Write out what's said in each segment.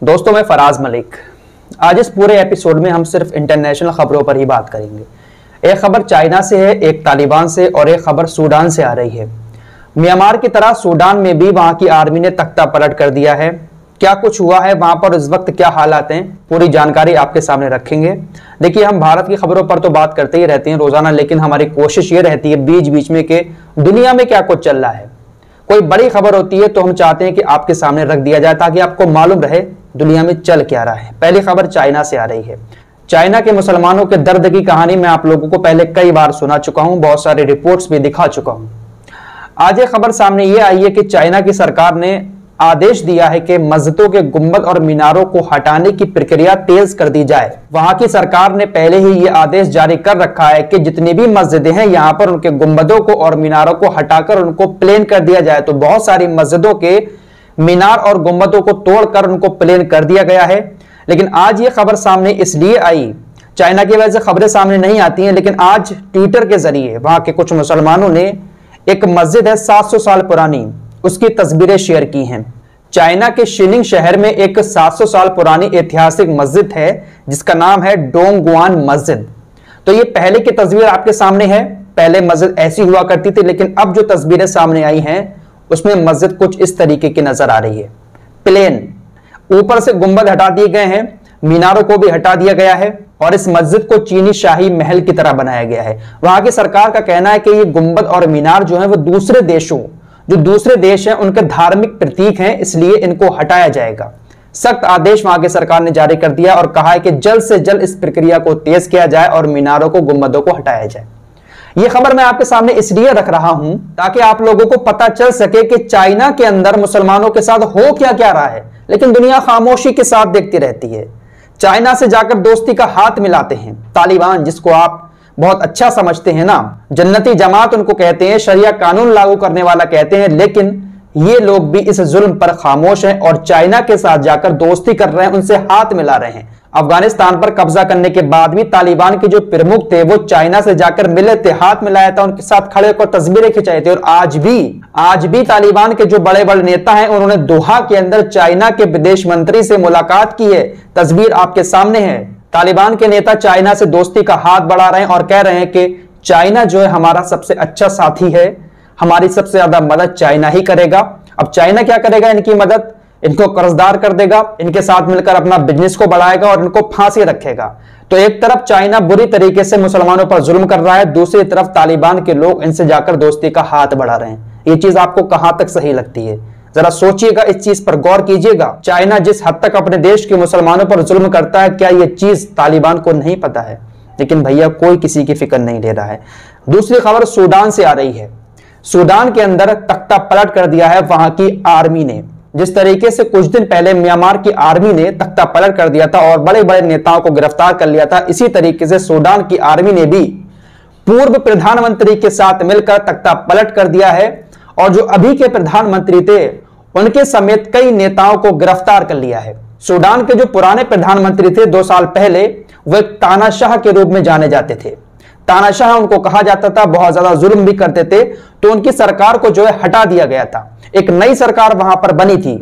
दोस्तों, मैं फराज मलिक। आज इस पूरे एपिसोड में हम सिर्फ इंटरनेशनल खबरों पर ही बात करेंगे। एक खबर चाइना से है, एक तालिबान से और एक खबर सूडान से आ रही है। म्यांमार की तरह सूडान में भी वहां की आर्मी ने तख्ता पलट कर दिया है। क्या कुछ हुआ है वहां पर, इस वक्त क्या हालात हैं, पूरी जानकारी आपके सामने रखेंगे। देखिए, हम भारत की खबरों पर तो बात करते ही रहते हैं रोजाना, लेकिन हमारी कोशिश ये रहती है बीच बीच में कि दुनिया में क्या कुछ चल रहा है। कोई बड़ी खबर होती है तो हम चाहते हैं कि आपके सामने रख दिया जाए ताकि आपको मालूम रहे दुनिया में चल क्या रहा है। पहली खबर चाइना से आ रही है। चाइना के मुसलमानों के दर्द की कहानी मैं आप लोगों को पहले कई बार सुना चुका हूं, बहुत सारे रिपोर्ट्स भी दिखा चुका हूं। आज एक खबर सामने यह आई है कि चाइना की सरकार ने आदेश दिया है कि मस्जिदों के गुंबद और मीनारों को हटाने की प्रक्रिया तेज कर दी जाए। वहां की सरकार ने पहले ही यह आदेश जारी कर रखा है कि जितनी भी मस्जिदें हैं यहां पर उनके गुंबदों को और मीनारों को हटाकर उनको प्लेन कर दिया जाए। तो बहुत सारी मस्जिदों के मीनार और गुंबदों को तोड़कर उनको प्लेन कर दिया गया है। लेकिन आज ये खबर सामने इसलिए आई, चाइना की वजह से खबरें सामने नहीं आती हैं, लेकिन आज ट्विटर के जरिए वहां के कुछ मुसलमानों ने एक मस्जिद है 700 साल पुरानी, उसकी तस्वीरें शेयर की हैं। चाइना के शिनिंग शहर में एक 700 साल पुरानी ऐतिहासिक मस्जिद है जिसका नाम है डोंगगुआन मस्जिद। तो ये पहले की तस्वीर आपके सामने है। पहले मस्जिद ऐसी हुआ करती थी, लेकिन अब जो तस्वीरें सामने आई हैं उसमें मस्जिद कुछ इस तरीके की नजर आ रही है। प्लेन, ऊपर से गुंबद हटा दिए गए हैं, मीनारों को भी हटा दिया गया है और इस मस्जिद को चीनी शाही महल की तरह बनाया गया है। वहां की सरकार का कहना है कि ये गुंबद और मीनार जो है वो दूसरे देश हैं उनके धार्मिक प्रतीक हैं, इसलिए इनको हटाया जाएगा। सख्त आदेश वहां की सरकार ने जारी कर दिया और कहा है कि जल्द से जल्द इस प्रक्रिया को तेज किया जाए और मीनारों को, गुंबदों को हटाया जाए। यह खबर मैं आपके सामने इसलिए रख रहा हूं ताकि आप लोगों को पता चल सके कि चाइना के अंदर मुसलमानों के साथ हो क्या क्या रहा है, लेकिन दुनिया खामोशी के साथ देखती रहती है। चाइना से जाकर दोस्ती का हाथ मिलाते हैं तालिबान, जिसको आप बहुत अच्छा समझते हैं ना, जन्नती जमात उनको कहते हैं, शरिया कानून लागू करने वाला कहते हैं, लेकिन ये लोग भी इस जुल्म पर खामोश हैं और चाइना के साथ जाकर दोस्ती कर रहे हैं, उनसे हाथ मिला रहे हैं। अफगानिस्तान पर कब्जा करने के बाद भी तालिबान के जो प्रमुख थे वो चाइना से जाकर मिले थे, हाथ मिलाया था, उनके साथ खड़े होकर तस्वीरें खिंचाई थी। और आज भी तालिबान के जो बड़े बड़े नेता हैं उन्होंने दोहा के अंदर चाइना के विदेश मंत्री से मुलाकात की है। तस्वीर आपके सामने है। तालिबान के नेता चाइना से दोस्ती का हाथ बढ़ा रहे हैं और कह रहे हैं कि चाइना जो है हमारा सबसे अच्छा साथी है, हमारी सबसे ज्यादा मदद चाइना ही करेगा। अब चाइना क्या करेगा इनकी मदद? इनको कर्जदार कर देगा, इनके साथ मिलकर अपना बिजनेस को बढ़ाएगा और इनको फांसी रखेगा। तो एक तरफ चाइना बुरी तरीके से मुसलमानों पर जुल्म कर रहा है, दूसरी तरफ तालिबान के लोग इनसे जाकर दोस्ती का हाथ बढ़ा रहे हैं। ये चीज आपको कहां तक सही लगती है? जरा सोचिएगा, इस चीज पर गौर कीजिएगा। चाइना जिस हद तक अपने देश के मुसलमानों पर जुल्म करता है, क्या यह चीज तालिबान को नहीं पता है? लेकिन भैया कोई किसी की फिक्र नहीं ले रहा है। दूसरी खबर सूडान से आ रही है। सूडान के अंदर तख्ता पलट कर दिया है वहां की आर्मी ने। जिस तरीके से कुछ दिन पहले म्यांमार की आर्मी ने तख्ता पलट कर दिया था और बड़े बड़े नेताओं को गिरफ्तार कर लिया था, इसी तरीके से सूडान की आर्मी ने भी पूर्व प्रधानमंत्री के साथ मिलकर तख्ता पलट कर दिया है और जो अभी के प्रधानमंत्री थे उनके समेत कई नेताओं को गिरफ्तार कर लिया है। सूडान के जो पुराने प्रधानमंत्री थे 2 साल पहले, वो एक तानाशाह के रूप में जाने जाते थे। तानाशाह उनको कहा जाता था, बहुत ज्यादा जुल्म भी करते थे, तो उनकी सरकार को जो है हटा दिया गया था। एक नई सरकार वहां पर बनी थी,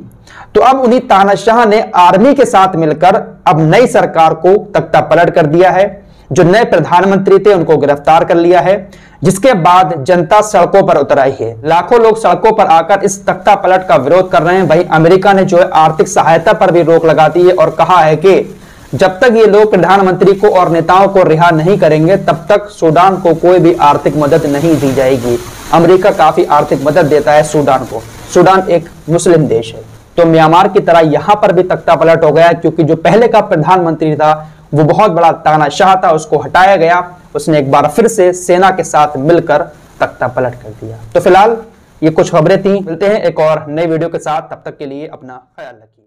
तो अब उन्हीं तानाशाह ने आर्मी के साथ मिलकर अब नई सरकार को तख्ता पलट कर दिया है। जो नए प्रधानमंत्री थे उनको गिरफ्तार कर लिया है, जिसके बाद जनता सड़कों पर उतर आई है। लाखों लोग सड़कों पर आकर इस तख्ता पलट का विरोध कर रहे हैं। वहीं अमेरिका ने जो है आर्थिक सहायता पर भी रोक लगा दी है और कहा है कि जब तक ये लोग प्रधानमंत्री को और नेताओं को रिहा नहीं करेंगे तब तक सूडान को कोई भी आर्थिक मदद नहीं दी जाएगी। अमेरिका काफी आर्थिक मदद देता है सूडान को। सूडान एक मुस्लिम देश है, तो म्यांमार की तरह यहां पर भी तख्ता पलट हो गया, क्योंकि जो पहले का प्रधानमंत्री था वो बहुत बड़ा तानाशाह था, उसको हटाया गया। उसने एक बार फिर से सेना के साथ मिलकर तख्ता पलट कर दिया। तो फिलहाल ये कुछ खबरें थी। मिलते हैं एक और नई वीडियो के साथ, तब तक के लिए अपना ख्याल रखिए।